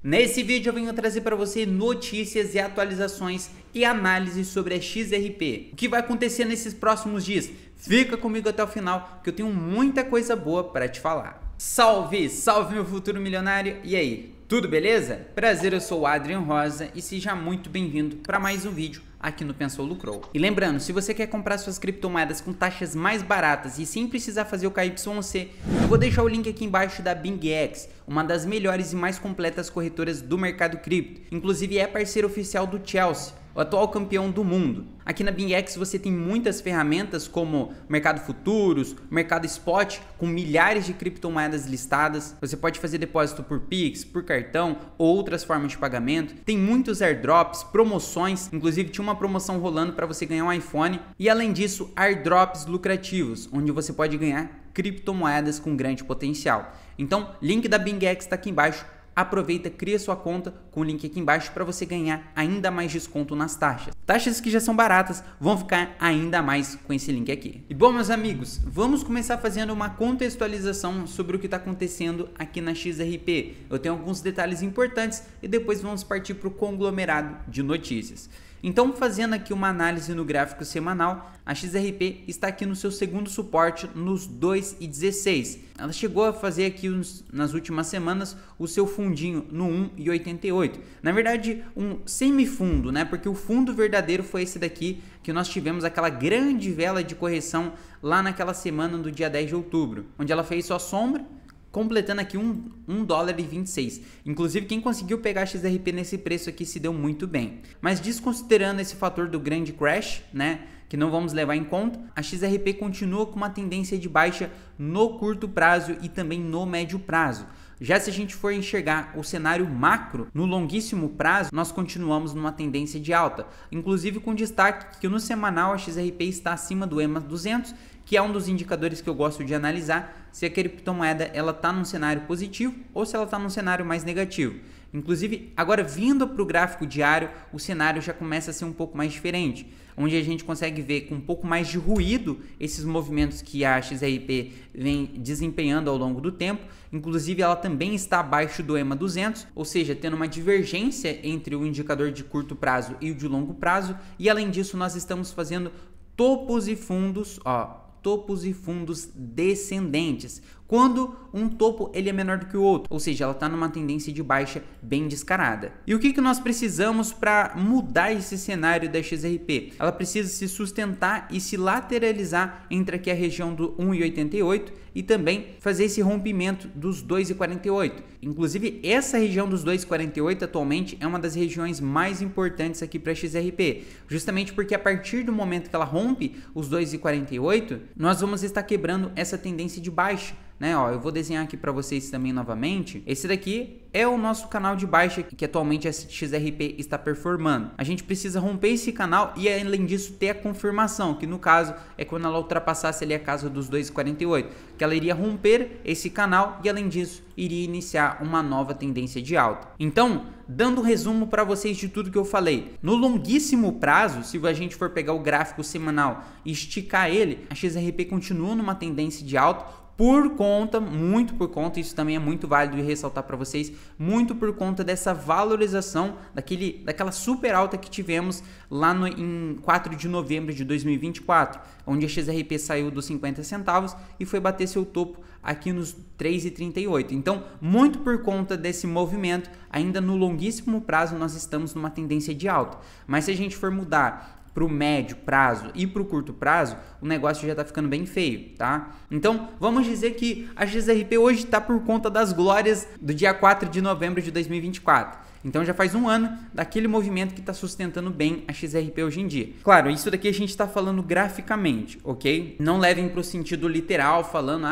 Nesse vídeo eu venho trazer para você notícias e atualizações e análises sobre a XRP. O que vai acontecer nesses próximos dias? Fica comigo até o final que eu tenho muita coisa boa para te falar. Salve, salve meu futuro milionário! E aí, tudo beleza? Prazer, eu sou o Adrian Rosa e seja muito bem-vindo para mais um vídeo aqui no Pensou Lucrou. E lembrando, se você quer comprar suas criptomoedas com taxas mais baratas e sem precisar fazer o KYC, eu vou deixar o link aqui embaixo da BingX, uma das melhores e mais completas corretoras do mercado cripto. Inclusive é parceiro oficial do Chelsea, o atual campeão do mundo. Aqui na BingX você tem muitas ferramentas como mercado futuros, mercado spot, com milhares de criptomoedas listadas. Você pode fazer depósito por Pix, por cartão ou outras formas de pagamento. Tem muitos airdrops, promoções, inclusive tinha uma promoção rolando para você ganhar um iPhone. E além disso, airdrops lucrativos, onde você pode ganhar criptomoedas com grande potencial. Então, link da BingX está aqui embaixo. Aproveita, cria sua conta com o link aqui embaixo para você ganhar ainda mais desconto nas taxas. Taxas que já são baratas vão ficar ainda mais com esse link aqui. E bom, meus amigos, vamos começar fazendo uma contextualização sobre o que está acontecendo aqui na XRP. Eu tenho alguns detalhes importantes e depois vamos partir para o conglomerado de notícias. Então, fazendo aqui uma análise no gráfico semanal, a XRP está aqui no seu segundo suporte nos 2,16. Ela chegou a fazer aqui nas últimas semanas o seu fundinho no 1,88. Na verdade, um semifundo, né? Porque o fundo verdadeiro foi esse daqui, que nós tivemos aquela grande vela de correção lá naquela semana do dia 10 de outubro, onde ela fez sua sombra, completando aqui $1,26. Inclusive, quem conseguiu pegar a XRP nesse preço aqui se deu muito bem. Mas desconsiderando esse fator do grande crash, né, que não vamos levar em conta, a XRP continua com uma tendência de baixa no curto prazo e também no médio prazo. Já se a gente for enxergar o cenário macro, no longuíssimo prazo, nós continuamos numa tendência de alta. Inclusive com destaque que no semanal a XRP está acima do EMA 200, que é um dos indicadores que eu gosto de analisar se a criptomoeda ela está num cenário positivo ou se ela está num cenário mais negativo. Inclusive, agora vindo para o gráfico diário, o cenário já começa a ser um pouco mais diferente, onde a gente consegue ver com um pouco mais de ruído esses movimentos que a XRP vem desempenhando ao longo do tempo. Inclusive, ela também está abaixo do EMA 200, ou seja, tendo uma divergência entre o indicador de curto prazo e o de longo prazo. E além disso, nós estamos fazendo topos e fundos, topos e fundos descendentes, quando um topo ele é menor do que o outro, ou seja, ela está numa tendência de baixa bem descarada. E o que nós precisamos para mudar esse cenário da XRP? Ela precisa se sustentar e se lateralizar entre aqui a região do 1,88 e também fazer esse rompimento dos 2,48. Inclusive, essa região dos 2,48 atualmente é uma das regiões mais importantes aqui para a XRP, justamente porque a partir do momento que ela rompe os 2,48, nós vamos estar quebrando essa tendência de baixa. Eu vou desenhar aqui para vocês também novamente. Esse daqui é o nosso canal de baixa que atualmente a XRP está performando. A gente precisa romper esse canal e além disso ter a confirmação, que no caso é quando ela ultrapassasse ali a casa dos 2,48, que ela iria romper esse canal e além disso iria iniciar uma nova tendência de alta. Então, dando um resumo para vocês de tudo que eu falei, no longuíssimo prazo, se a gente for pegar o gráfico semanal e esticar ele, a XRP continua numa tendência de alta, muito por conta, isso também é muito válido de ressaltar para vocês, muito por conta dessa valorização daquela super alta que tivemos lá em 4 de novembro de 2024, onde a XRP saiu dos 50 centavos e foi bater seu topo aqui nos 3,38. Então, muito por conta desse movimento, ainda no longuíssimo prazo nós estamos numa tendência de alta. Mas se a gente for mudar para o médio prazo e para o curto prazo, o negócio já está ficando bem feio, tá? Então, vamos dizer que a XRP hoje está por conta das glórias do dia 4 de novembro de 2024. Então, já faz um ano daquele movimento que está sustentando bem a XRP hoje em dia. Claro, isso daqui a gente está falando graficamente, ok? Não levem para o sentido literal, falando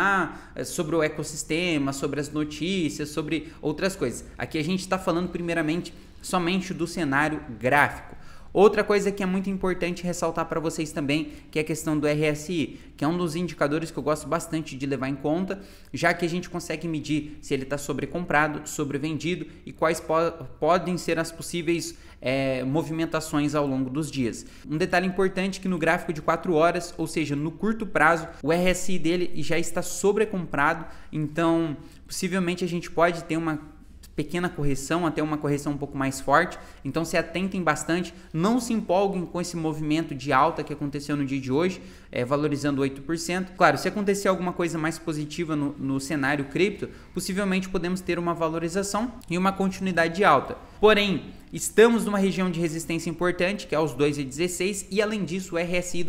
sobre o ecossistema, sobre as notícias, sobre outras coisas. Aqui a gente está falando primeiramente somente do cenário gráfico. Outra coisa que é muito importante ressaltar para vocês também, que é a questão do RSI, que é um dos indicadores que eu gosto bastante de levar em conta, já que a gente consegue medir se ele está sobrecomprado, sobrevendido e quais podem ser as possíveis movimentações ao longo dos dias. Um detalhe importante é que no gráfico de 4 horas, ou seja, no curto prazo, o RSI dele já está sobrecomprado, então possivelmente a gente pode ter uma pequena correção, até uma correção um pouco mais forte, então se atentem bastante, não se empolguem com esse movimento de alta que aconteceu no dia de hoje, valorizando 8%. Claro, se acontecer alguma coisa mais positiva no cenário cripto, possivelmente podemos ter uma valorização e uma continuidade de alta. Porém, estamos numa região de resistência importante, que é os 2,16, e além disso o RSI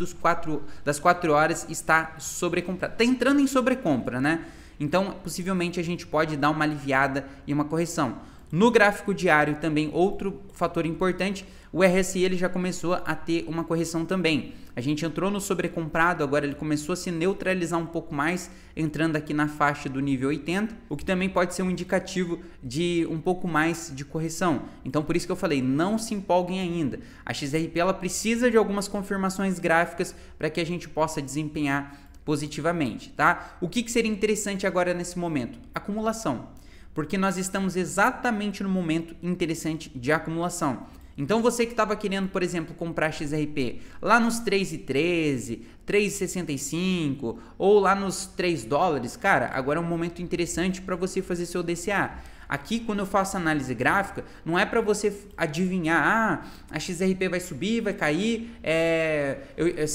das 4 horas está sobrecomprado, está entrando em sobrecompra, né? Então, possivelmente a gente pode dar uma aliviada e uma correção. No gráfico diário também, outro fator importante, o RSI ele já começou a ter uma correção também. A gente entrou no sobrecomprado, agora ele começou a se neutralizar um pouco mais, entrando aqui na faixa do nível 80, o que também pode ser um indicativo de um pouco mais de correção. Então, por isso que eu falei, não se empolguem ainda. A XRP ela precisa de algumas confirmações gráficas para que a gente possa desempenhar positivamente, tá? O que seria interessante agora nesse momento? Acumulação, porque nós estamos exatamente no momento interessante de acumulação. Então você que estava querendo, por exemplo, comprar XRP lá nos 3,13, 3,65 ou lá nos 3 dólares, cara, agora é um momento interessante para você fazer seu DCA. Aqui, quando eu faço análise gráfica, não é para você adivinhar, a XRP vai subir, vai cair,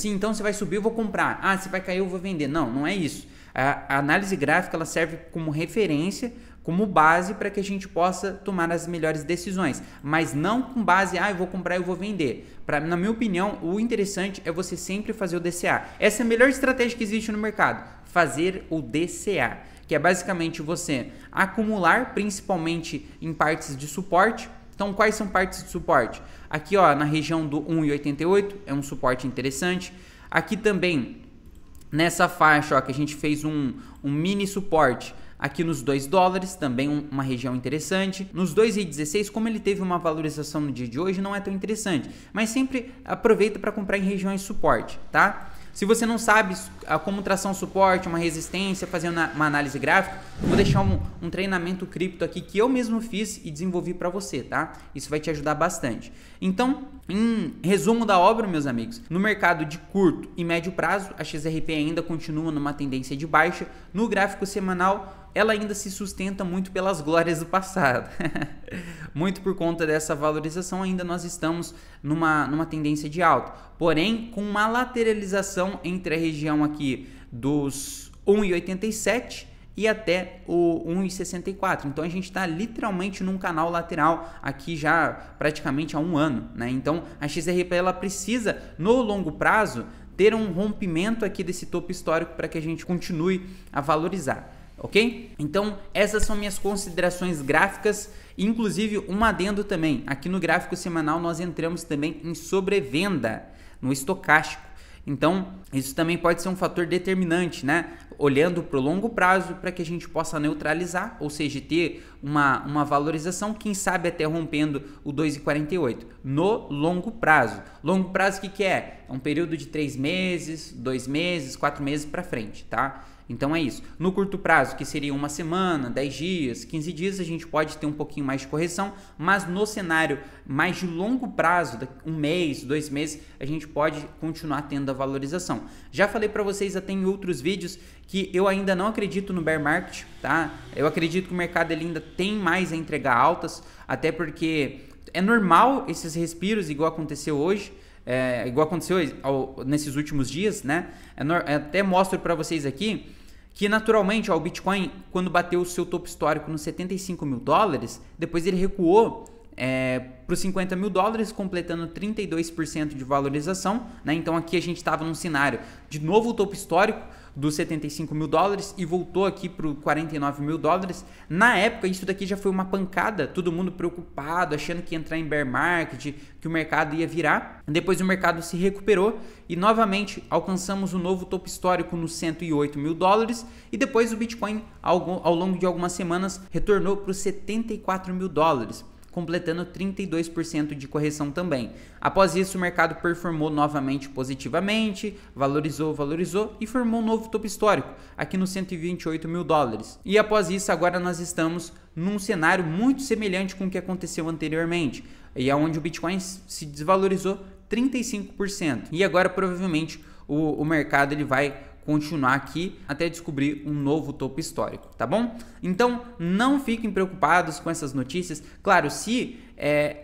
então se vai subir eu vou comprar, se vai cair eu vou vender. Não, não é isso. A análise gráfica ela serve como referência, como base para que a gente possa tomar as melhores decisões, mas não com base, eu vou comprar e eu vou vender. Na minha opinião, o interessante é você sempre fazer o DCA. Essa é a melhor estratégia que existe no mercado, fazer o DCA. Que é basicamente você acumular, principalmente em partes de suporte. Então, quais são partes de suporte? Aqui, ó, na região do 1,88 é um suporte interessante. Aqui também, nessa faixa, ó, que a gente fez um mini suporte. Aqui nos 2 dólares, também uma região interessante. Nos 2,16, como ele teve uma valorização no dia de hoje, não é tão interessante. Mas sempre aproveita para comprar em regiões de suporte, tá? Se você não sabe como traçar um suporte, uma resistência, fazendo uma análise gráfica, eu vou deixar um treinamento cripto aqui que eu mesmo fiz e desenvolvi para você, tá? Isso vai te ajudar bastante. Então, em resumo da obra, meus amigos, no mercado de curto e médio prazo, a XRP ainda continua numa tendência de baixa. No gráfico semanal, ela ainda se sustenta muito pelas glórias do passado. Muito por conta dessa valorização, ainda nós estamos numa tendência de alta. Porém, com uma lateralização entre a região aqui dos 1,87 e até o 1,64. Então, a gente está literalmente num canal lateral aqui já praticamente há um ano, né? Então, a XRP ela precisa, no longo prazo, ter um rompimento aqui desse topo histórico para que a gente continue a valorizar. Ok? Então, essas são minhas considerações gráficas, inclusive um adendo também. Aqui no gráfico semanal nós entramos também em sobrevenda no estocástico. Então, isso também pode ser um fator determinante, né? Olhando para o longo prazo para que a gente possa neutralizar, ou seja, ter uma valorização, quem sabe até rompendo o 2,48 no longo prazo. Longo prazo o que é? É um período de 3 meses, 2 meses, 4 meses para frente, tá? Então é isso. No curto prazo, que seria uma semana, 10 dias, 15 dias, a gente pode ter um pouquinho mais de correção, mas no cenário mais de longo prazo, um mês, 2 meses, a gente pode continuar tendo a valorização. Já falei para vocês até em outros vídeos que eu ainda não acredito no bear market, tá? Eu acredito que o mercado ele ainda tem mais a entregar altas, até porque é normal esses respiros, igual aconteceu hoje. Igual aconteceu nesses últimos dias, né? Até mostro para vocês aqui que naturalmente o Bitcoin, quando bateu o seu topo histórico nos 75 mil dólares, depois ele recuou para os 50 mil dólares, completando 32% de valorização, né? Então aqui a gente estava num cenário de novo topo histórico dos 75 mil dólares e voltou aqui para os 49 mil dólares. Na época isso daqui já foi uma pancada, todo mundo preocupado, achando que ia entrar em bear market, que o mercado ia virar. Depois o mercado se recuperou e novamente alcançamos um novo topo histórico nos 108 mil dólares e depois o Bitcoin ao longo de algumas semanas retornou para os 74 mil dólares. Completando 32% de correção também. Após isso, o mercado performou novamente positivamente, valorizou e formou um novo topo histórico, aqui nos 128 mil dólares. E após isso, agora nós estamos num cenário muito semelhante com o que aconteceu anteriormente, e é onde o Bitcoin se desvalorizou 35%. E agora, provavelmente, o mercado ele vai continuar aqui até descobrir um novo topo histórico, tá bom? Então não fiquem preocupados com essas notícias. Claro, se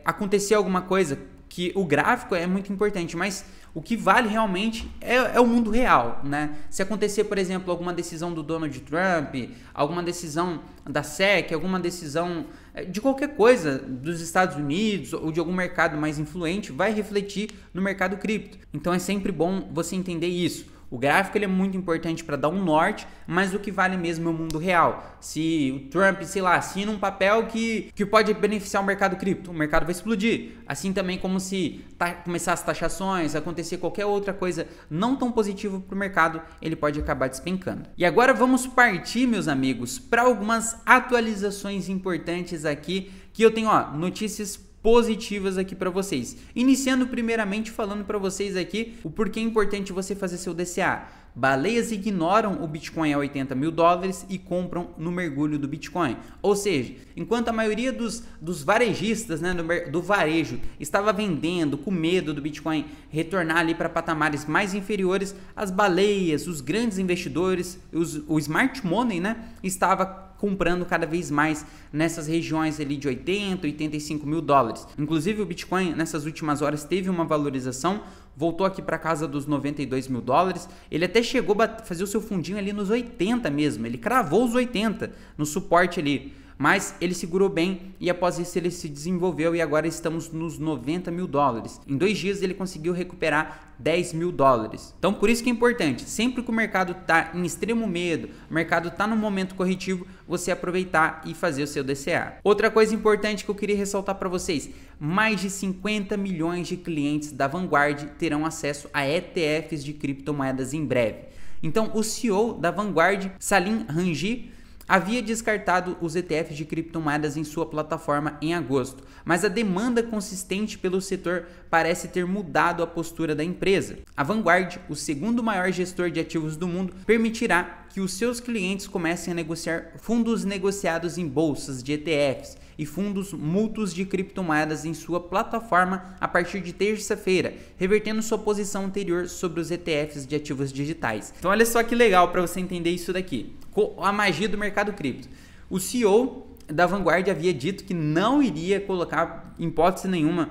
acontecer alguma coisa, que o gráfico é muito importante, mas o que vale realmente é o mundo real, né? Se acontecer, por exemplo, alguma decisão do Donald Trump, alguma decisão da SEC, alguma decisão de qualquer coisa dos Estados Unidos ou de algum mercado mais influente, vai refletir no mercado cripto. Então é sempre bom você entender isso. O gráfico ele é muito importante para dar um norte, mas o que vale mesmo é o mundo real. Se o Trump, sei lá, assina um papel que pode beneficiar o mercado cripto, o mercado vai explodir. Assim também como se começar as taxações, acontecer qualquer outra coisa não tão positiva para o mercado, ele pode acabar despencando. E agora vamos partir, meus amigos, para algumas atualizações importantes aqui, que eu tenho notícias positivas aqui para vocês. Iniciando primeiramente falando para vocês aqui o porquê é importante você fazer seu DCA. Baleias ignoram o Bitcoin a 80 mil dólares e compram no mergulho do Bitcoin. Ou seja, enquanto a maioria dos varejistas, né, do varejo estava vendendo com medo do Bitcoin retornar ali para patamares mais inferiores, as baleias, os grandes investidores, o smart money, né, estava comprando cada vez mais nessas regiões ali de 80, 85 mil dólares. Inclusive o Bitcoin nessas últimas horas teve uma valorização, voltou aqui para casa dos 92 mil dólares, ele até chegou a fazer o seu fundinho ali nos 80 mesmo, ele cravou os 80 no suporte ali, mas ele segurou bem e após isso ele se desenvolveu e agora estamos nos 90 mil dólares. Em 2 dias ele conseguiu recuperar 10 mil dólares. Então por isso que é importante, sempre que o mercado está em extremo medo, o mercado está no momento corretivo, você aproveitar e fazer o seu DCA. Outra coisa importante que eu queria ressaltar para vocês, mais de 50 milhões de clientes da Vanguard terão acesso a ETFs de criptomoedas em breve. Então o CEO da Vanguard, Salim Ranji, havia descartado os ETFs de criptomoedas em sua plataforma em agosto, mas a demanda consistente pelo setor parece ter mudado a postura da empresa. A Vanguard, o segundo maior gestor de ativos do mundo, permitirá que os seus clientes comecem a negociar fundos negociados em bolsas de ETFs e fundos mútuos de criptomoedas em sua plataforma a partir de terça-feira, revertendo sua posição anterior sobre os ETFs de ativos digitais. Então olha só que legal para você entender isso daqui, a magia do mercado cripto. O CEO da Vanguard havia dito que não iria colocar, em hipótese nenhuma,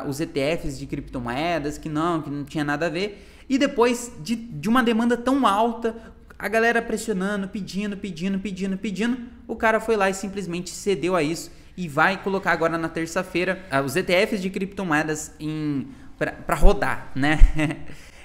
os ETFs de criptomoedas, que não tinha nada a ver, e depois de uma demanda tão alta, a galera pressionando, pedindo, o cara foi lá e simplesmente cedeu a isso e vai colocar agora na terça-feira os ETFs de criptomoedas para rodar, né?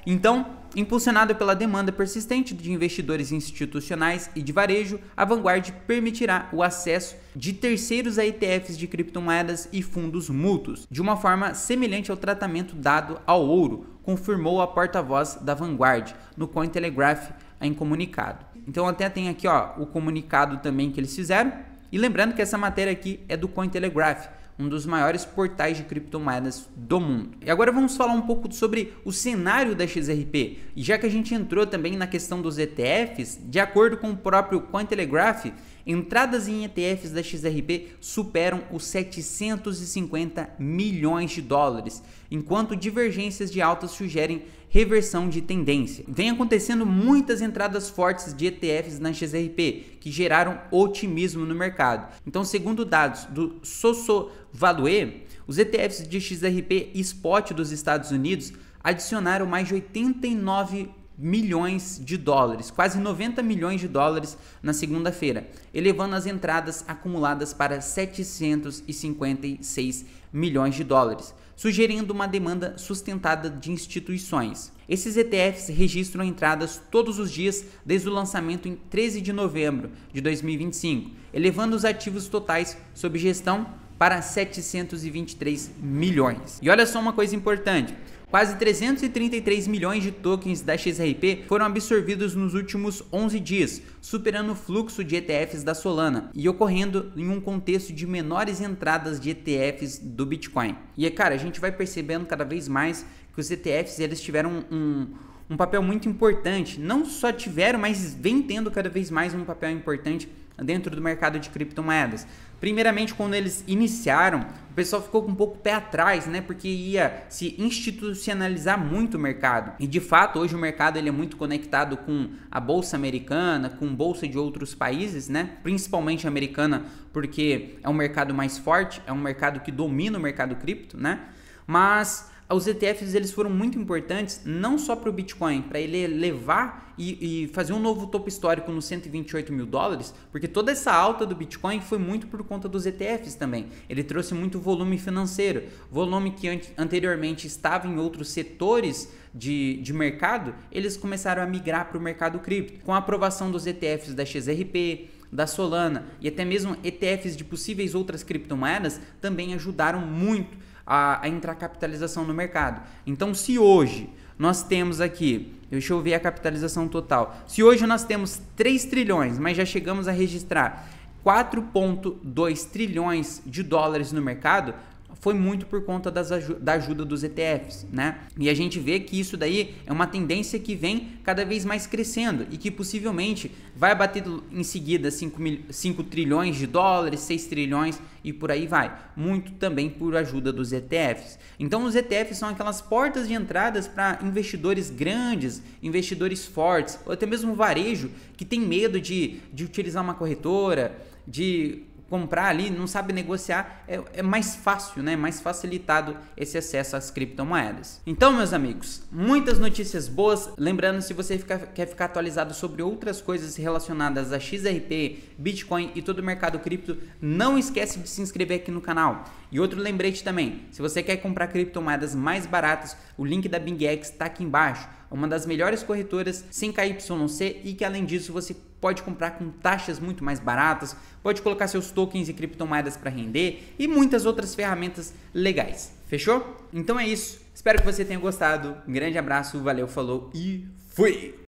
Então, impulsionado pela demanda persistente de investidores institucionais e de varejo, a Vanguard permitirá o acesso de terceiros a ETFs de criptomoedas e fundos mútuos, de uma forma semelhante ao tratamento dado ao ouro, confirmou a porta-voz da Vanguard no Cointelegraph em comunicado. Então até tem aqui o comunicado também que eles fizeram, e lembrando que essa matéria aqui é do Cointelegraph, um dos maiores portais de criptomoedas do mundo. E agora vamos falar um pouco sobre o cenário da XRP. E já que a gente entrou também na questão dos ETFs, de acordo com o próprio Cointelegraph, entradas em ETFs da XRP superam os 750 milhões de dólares, enquanto divergências de altas sugerem reversão de tendência. Vem acontecendo muitas entradas fortes de ETFs na XRP, que geraram otimismo no mercado. Então, segundo dados do SoSoValue, os ETFs de XRP Spot dos Estados Unidos adicionaram mais de 89 milhões de dólares, quase 90 milhões de dólares na segunda-feira, elevando as entradas acumuladas para 756 milhões de dólares, sugerindo uma demanda sustentada de instituições. Esses ETFs registram entradas todos os dias desde o lançamento em 13 de novembro de 2025, elevando os ativos totais sob gestão para 723 milhões. E olha só uma coisa importante, quase 333 milhões de tokens da XRP foram absorvidos nos últimos 11 dias, superando o fluxo de ETFs da Solana e ocorrendo em um contexto de menores entradas de ETFs do Bitcoin. E cara, a gente vai percebendo cada vez mais que os ETFs eles tiveram um papel muito importante, não só tiveram, mas vem tendo cada vez mais um papel importante dentro do mercado de criptomoedas. Primeiramente, quando eles iniciaram, o pessoal ficou com um pouco pé atrás, né? Porque ia se institucionalizar muito o mercado. E de fato, hoje o mercado ele é muito conectado com a bolsa americana, com bolsa de outros países, né? Principalmente a americana, porque é um mercado mais forte, é um mercado que domina o mercado cripto, né? Mas os ETFs eles foram muito importantes não só para o Bitcoin, para ele levar e fazer um novo topo histórico nos 128 mil dólares, porque toda essa alta do Bitcoin foi muito por conta dos ETFs também. Ele trouxe muito volume financeiro, volume que anteriormente estava em outros setores de mercado, eles começaram a migrar para o mercado cripto. Com a aprovação dos ETFs da XRP, da Solana e até mesmo ETFs de possíveis outras criptomoedas, também ajudaram muito a entrar capitalização no mercado. Então, se hoje nós temos aqui, deixa eu ver a capitalização total, se hoje nós temos 3 trilhões, mas já chegamos a registrar 4,2 trilhões de dólares no mercado, foi muito por conta da ajuda dos ETFs, né? E a gente vê que isso daí é uma tendência que vem cada vez mais crescendo e que possivelmente vai bater em seguida 5 trilhões de dólares, 6 trilhões e por aí vai. Muito também por ajuda dos ETFs. Então os ETFs são aquelas portas de entradas para investidores grandes, investidores fortes, ou até mesmo varejo que tem medo de utilizar uma corretora, de comprar ali, não sabe negociar, é mais fácil, né? Mais facilitado esse acesso às criptomoedas. Então, meus amigos, muitas notícias boas. Lembrando, se você quer ficar atualizado sobre outras coisas relacionadas a XRP, Bitcoin e todo o mercado cripto, não esquece de se inscrever aqui no canal. E outro lembrete também, se você quer comprar criptomoedas mais baratas, o link da BingX está aqui embaixo. É uma das melhores corretoras sem KYC e que além disso você pode comprar com taxas muito mais baratas, pode colocar seus tokens e criptomoedas para render e muitas outras ferramentas legais. Fechou? Então é isso. Espero que você tenha gostado. Um grande abraço, valeu, falou e fui!